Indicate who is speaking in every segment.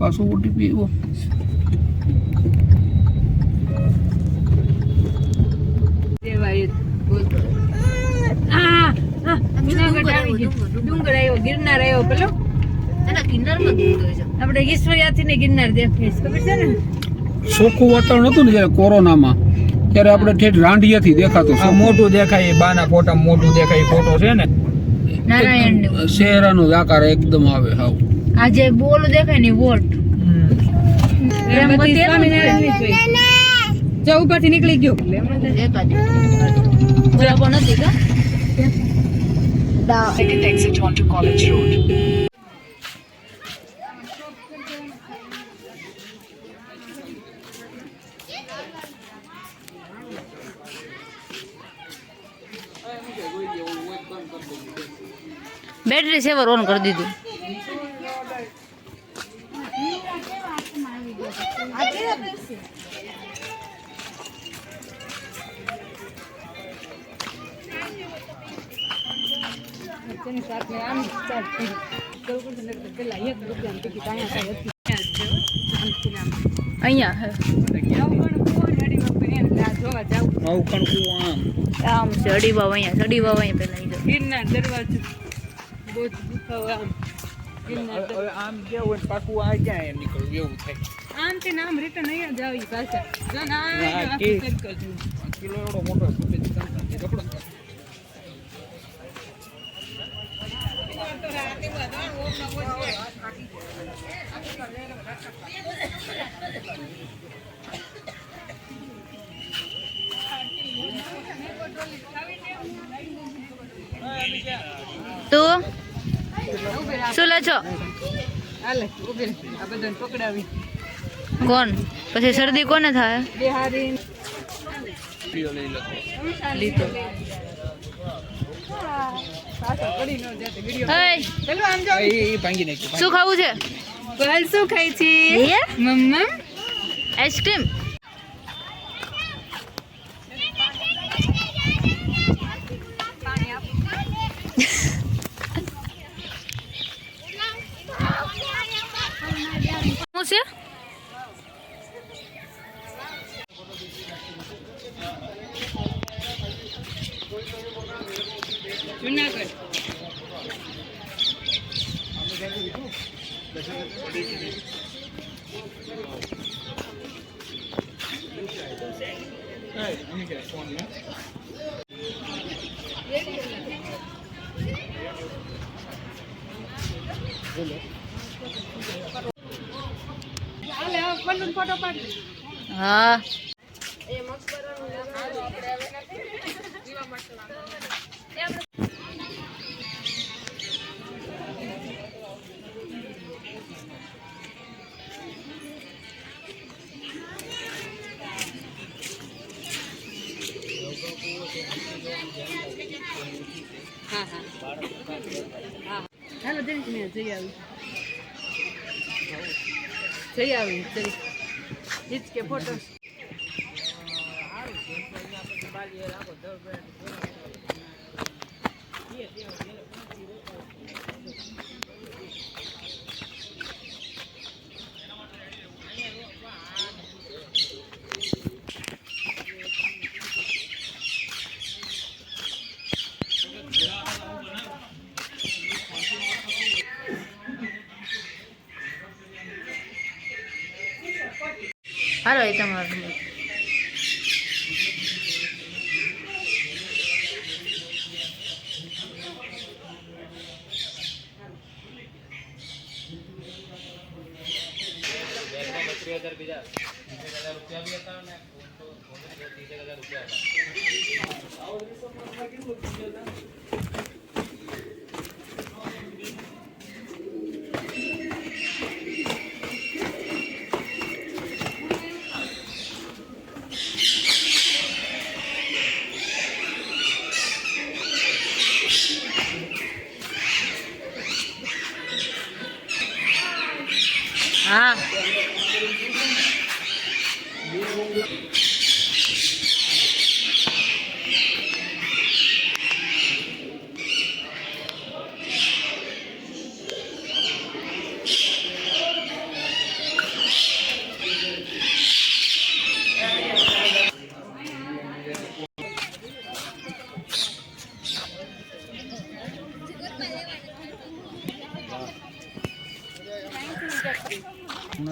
Speaker 1: પાછો ઓટીપી આવ્યો.
Speaker 2: ડુંગર આવ્યો, ગિરનાર આવ્યો. પેલો આપણે ઈશ્વરિયાથી ને ગિરનાર દેખાય ખબર છે ને.
Speaker 1: ચોખ્ખું વાતાવરણ હતું ને જયારે કોરોનામાં, ત્યારે આપણે ઠેઠ રાંઢિયાથી દેખાતું.
Speaker 3: આ મોટું દેખાય, બાના ફોટા મોટું દેખાય ફોટો છે ને
Speaker 2: નારાયણ
Speaker 1: શહેરાનો આકાર એકદમ આવે. હાવ
Speaker 2: આજે બોલ દેખાય ને વોટ ઉપરથી નીકળી ગયો.
Speaker 4: Second exit onto College Road.
Speaker 2: Battery સેવર on કરી દીધું. અહીંયા આમ છે અડીબાવ. અહીંયા અડીબાવ. અહીંયા પેલા ગિરનાર દરવાજો બહુ દુખાવો.
Speaker 3: આમ જેવું પાકું આ ક્યાં એમ નીકળવું એવું થાય.
Speaker 2: આમ તે નામ રિટર્ન અહીંયા જ આવી પાછા.
Speaker 3: કિલો એવડો મોટો
Speaker 2: તો શું લે છો? કોણ પછી શરદી કોને થાય? શું ખાવું છે? શું ખાય છે મમ્મા? આઈસ્ક્રીમ. શું છે? જુનાગઢ. હા હાલો જઈ આવી કે ફોટો. હાલો એ તમારું. હા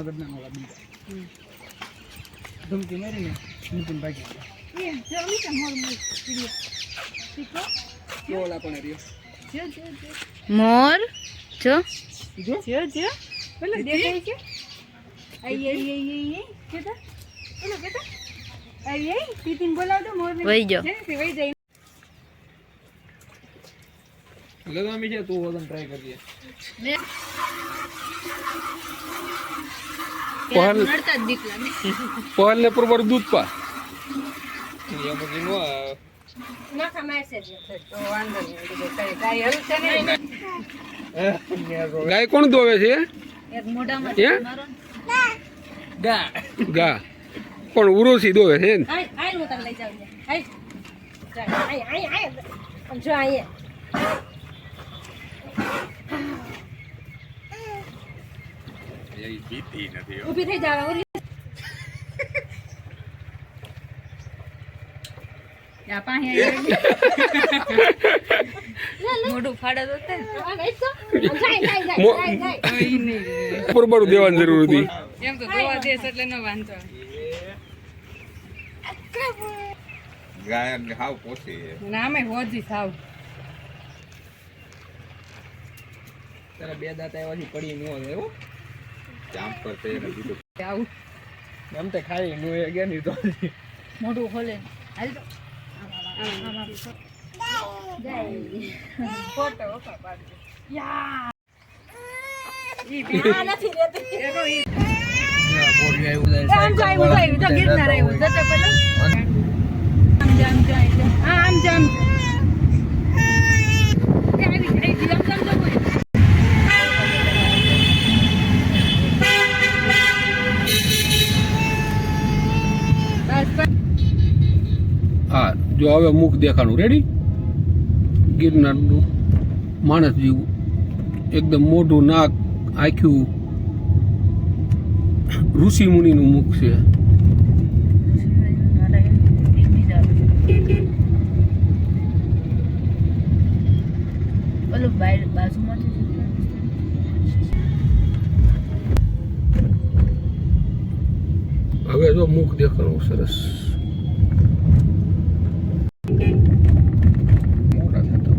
Speaker 3: જુનાગઢના ઓલા બીજા ધમકી મારીને નીતિન ભાગી ગયા ઓલા પણ રહ્યો
Speaker 2: મોર જો
Speaker 3: જો
Speaker 2: પેલો દેખાય છે આઈ કેતા પેલો કેતા આઈ તીતીન બોલાવતો મોર ને વઈ ગયો વઈ જાય
Speaker 3: લગામી છે તું વજન ટ્રાય કરીએ
Speaker 2: નડતા જ બીક લાગે
Speaker 1: પહેલ ને પ્રમાણે દૂધ પા
Speaker 3: એમ પછી નો
Speaker 2: નખા મારશે તો વાંધો નહીં ગાય હલ છે ને
Speaker 1: ગાય કોણ દોવે છે
Speaker 2: એક મોઢામાં
Speaker 1: હે?
Speaker 2: મારો
Speaker 3: ગા
Speaker 1: ગા પણ ઉરોસી દોવે છે ને
Speaker 2: આય આય હું તને લઈ જાઉં આય આય આય આય જો આય ઊભી થઈ જાવ યા પાહી મોઢું ફાડા તો તે
Speaker 1: બરોબર દેવાની જરૂર હતી
Speaker 2: એમ તો દોવા દેસ એટલે ન વાંધો
Speaker 5: ગાયન હાવ પોસી
Speaker 2: નામે હોજી સાવ
Speaker 3: તારા બે દાંત આવ્યાથી પડી નો આવ્યો
Speaker 5: જામ પર તે એને દીધું
Speaker 2: આવું
Speaker 3: આમ તે ખાઈ નો ગયા ની તો
Speaker 2: મોઢું ખોલે હાલ તો ફોટો ઓપા પાડજો યા ઈ બી નથી રહેતી
Speaker 3: બોડી આવ્યું
Speaker 2: આમ જાય હું જાય તો ગિરનાર આવ્યું જતે પેલો આમ જામ જાય આમ જામ કે આવી જામ જામ તો બોલ
Speaker 1: હા જો હવે મુખ દેખાણું રેડી ગિરનારનું માણસ જેવું એકદમ મોઢું નાક આખ્યું ઋષિ મુનિનું મુખ છે
Speaker 2: ઓલું બાજુમાં
Speaker 1: હવે જો મુખ દેખાણું સરસ મોટા થતા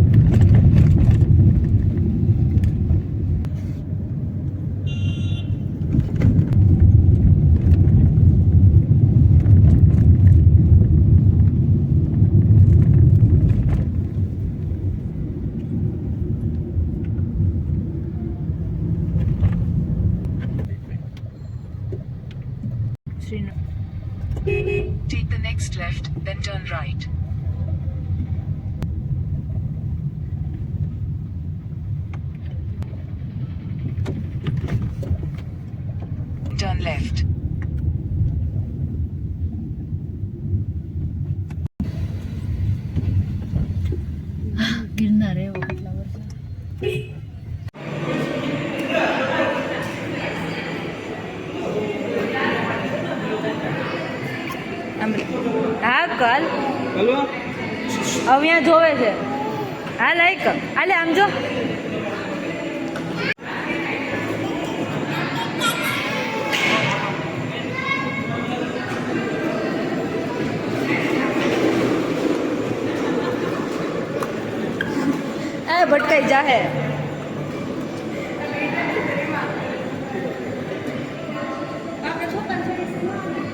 Speaker 4: Take the next left, then turn right. Turn left.
Speaker 2: Girnar એવો કેટલા વર્ષ હા કલ
Speaker 3: હલો
Speaker 2: અહીંયા જોવે છે હા લાઈક આલે આમ જો એ ભટકાઈ જાહે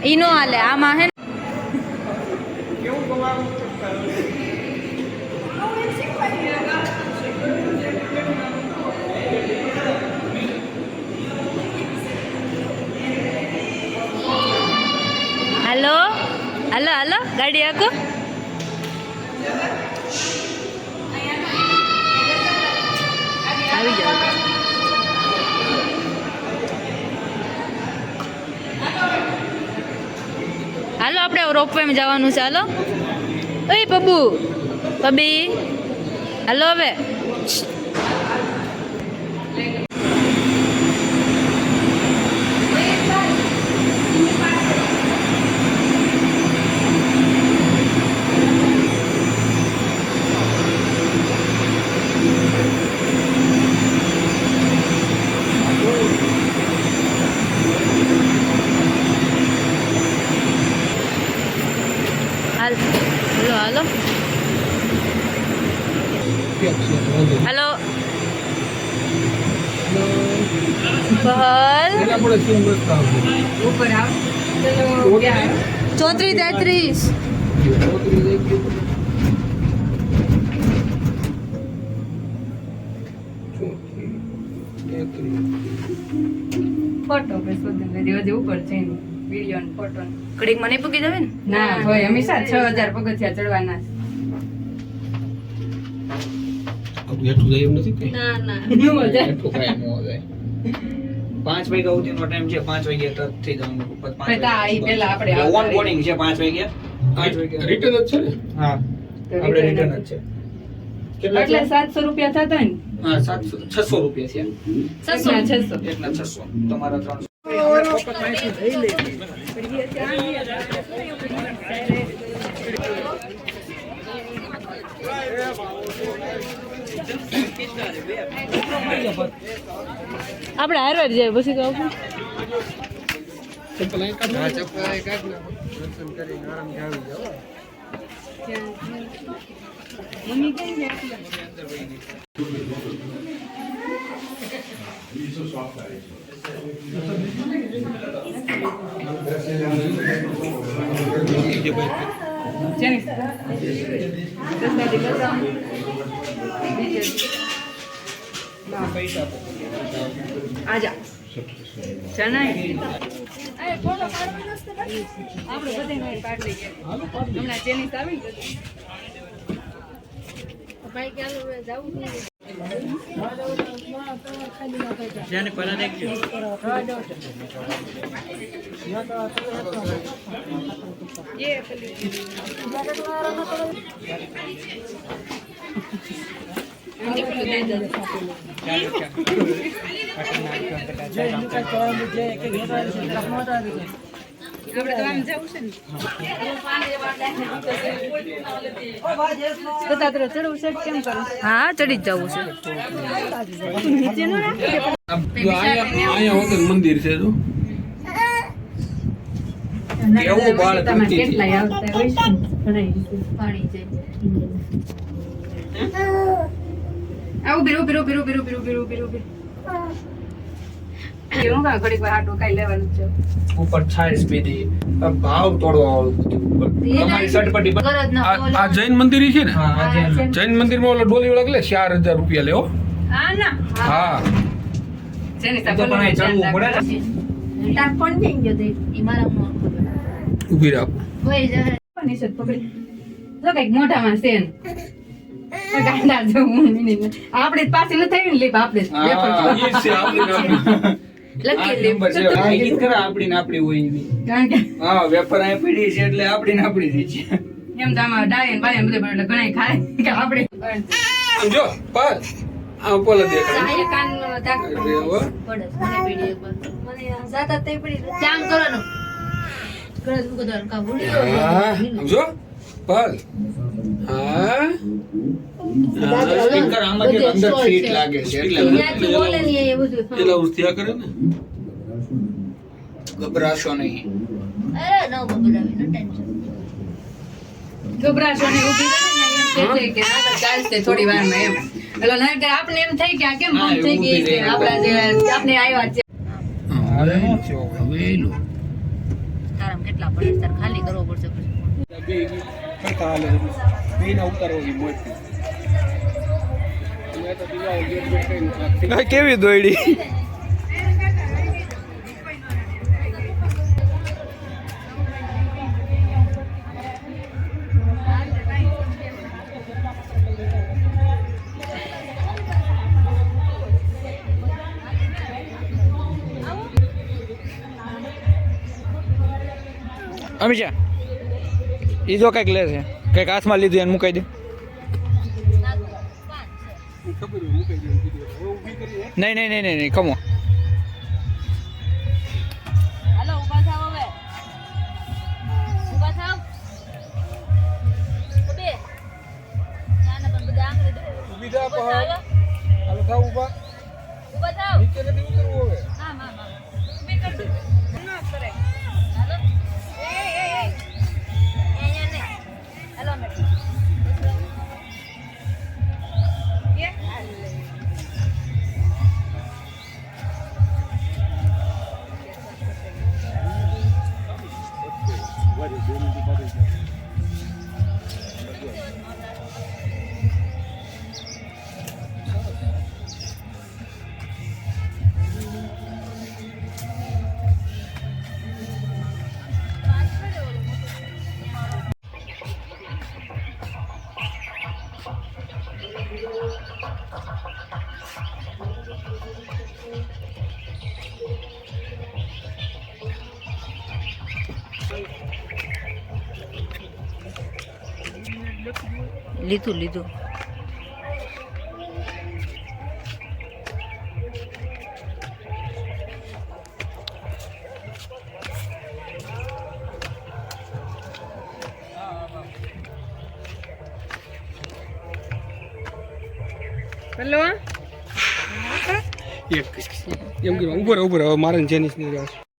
Speaker 2: ઈનો હાલે આમાં હે હાલો હાલો હાલો ગાડી આકો આવી જાવ હાલો આપણે રોપવેમાં જવાનું છે હાલો ઓય બબુ બબી હાલો હવે હાલો હાલો પહલ ઉપર આવ ચલો 34-33 ફોટો पे શોધને દેવા ઉપર છે વિડિયો ને ફોટો કડીક મને પૂકી દેવે ને ના ભાઈ હંમેશા 6000 પગથિયા ચડવાના ના ના નો જાય
Speaker 3: એટલું કાંઈ ન હોય 5 વાગ્યા સુધીનો ટાઈમ છે 5 વાગ્યા તક થઈ જવાનું ઉપર 5
Speaker 2: પેલા ઈ પેલા આપણે
Speaker 3: ઓન બોર્ડિંગ છે 5 વાગ્યા
Speaker 1: રિટર્ન જ છે ને
Speaker 3: હા આપણે રિટર્ન જ છે
Speaker 2: એટલે 700 રૂપિયા થતા ને
Speaker 3: હા 600 રૂપિયા છે
Speaker 2: 600
Speaker 3: એકના 600 તમારા 300
Speaker 2: આપણે હારવા જ જાય પછી કહું
Speaker 1: ચપ્પલ અહીં કાઢ નાખ.
Speaker 2: મમ્મી કઈ છે જેની દસ્તાદી બતાવ
Speaker 3: પૈસા
Speaker 2: આજા ચનાઈ અરે ફોટો પાડવાનો છે આપણે બધાને કાઢ લઈએ હમણાં જેની આવી ને ભાઈ ક્યાં જાવું
Speaker 3: જેને પહેલા દેખજો
Speaker 2: ये हाँ चढ़ी जाऊ से नीचे नो
Speaker 1: અહીંયા હોતન મંદિર છે જો
Speaker 3: કેવું બાળ કરતી હતી.
Speaker 2: કેટલા આવતા હોય છે પાણી છે આવું બીરો બીરો બીરો બીરો બીરો બીરો બીરો બીરો કેવું કા ઘડીક વાર આટો કાઈ લેવાનું છે
Speaker 3: ઉપર છાશ બેધી ભાવ તોડવા વાળું બધું ઉપર તમારી સટપટી
Speaker 1: આ જૈન મંદિર ઈ છે ને
Speaker 3: હા આજે
Speaker 1: જૈન મંદિરમાં ઓલો ડોલી વાળા લે 4000 રૂપિયા લેવો
Speaker 2: આ ના
Speaker 1: હા
Speaker 2: જેની
Speaker 3: તો પણ અહીં ચડવું પડે ને.
Speaker 6: તાર કોણ થઈ ગયો તે ઈ મારા મોં
Speaker 1: ઊભી રાખ
Speaker 6: હોય જાય
Speaker 2: નિશદ પકડી જો કઈક મોઢામાં સેન ગાંડા જેવું આપણે પાસે ન થઈ ને લીપ આપણે
Speaker 1: હા ઈ છે આપણી
Speaker 2: લકી
Speaker 3: આ
Speaker 2: લીપ
Speaker 3: નંબર છે આ ગીત કરે આપણી ને આપણી હોય એવી
Speaker 2: કારણ કે
Speaker 3: હા વેપાર અહીં પડી છે એટલે આપણી ને આપણી જ છે
Speaker 2: એમ તો આમાં ડાયન બાયન બધે એટલે ઘણાય ખાય કે આપણે
Speaker 1: જો પર આ પોલા દેખાય
Speaker 6: સાહેબ કાનમાં દાગ
Speaker 1: અરે વાહ.
Speaker 6: પડે મને પીડી પર મને જાતા તે પડી ચામ કરવાનો ગળા દુખો તો કા ભૂલી
Speaker 1: હા સમજો પર હા
Speaker 3: સ્પીકર આમાંથી અંદર ફીટ લાગે છે એટલે
Speaker 6: ત્યાંથી બોલે ને એ બધું
Speaker 1: પેલા ઉસ્તિયા કરે ને
Speaker 3: ગભરાશો નહીં
Speaker 6: અરે નો બગડાવી નો ટેન્શન
Speaker 2: ગભરાશો ને ઊભી રહે ને એમ કહે છે કે આ તો ચાલશે થોડી વારમાં એમ એટલે નહીં કે આપણે એમ થઈ કે આ કેમ
Speaker 3: હા,
Speaker 2: બંધ થઈ ગઈ
Speaker 3: ઊભી
Speaker 2: છે
Speaker 3: રહે.
Speaker 2: આપણા જે આપણે આવ્યા છે
Speaker 1: હવે હવે એલું
Speaker 6: તારામ કેટલા પડે તાર ખાલી કરવો પડશે પછી
Speaker 3: કેવી દોયડી અમીષા ઈ જો કઈક લે છે કઈક હાથમાં લીધું એને મુકાઈ દે નહીં નહીં નહીં નહીં કમો
Speaker 6: હાલો ઊભા થાવ હવે ઊભા થાવ બે નાના પણ બધા આંગળી દે ઊભા થાવ ઊભા થાવ હા હા હા ઊભી કર દે ના કરે હાલો એ અહીંયા ને હાલો મેડમ
Speaker 2: લીધું લીધું. હેલો
Speaker 7: એમ કે ઉભો રહે હવે મારે જેનિસ નહીં રહેશે.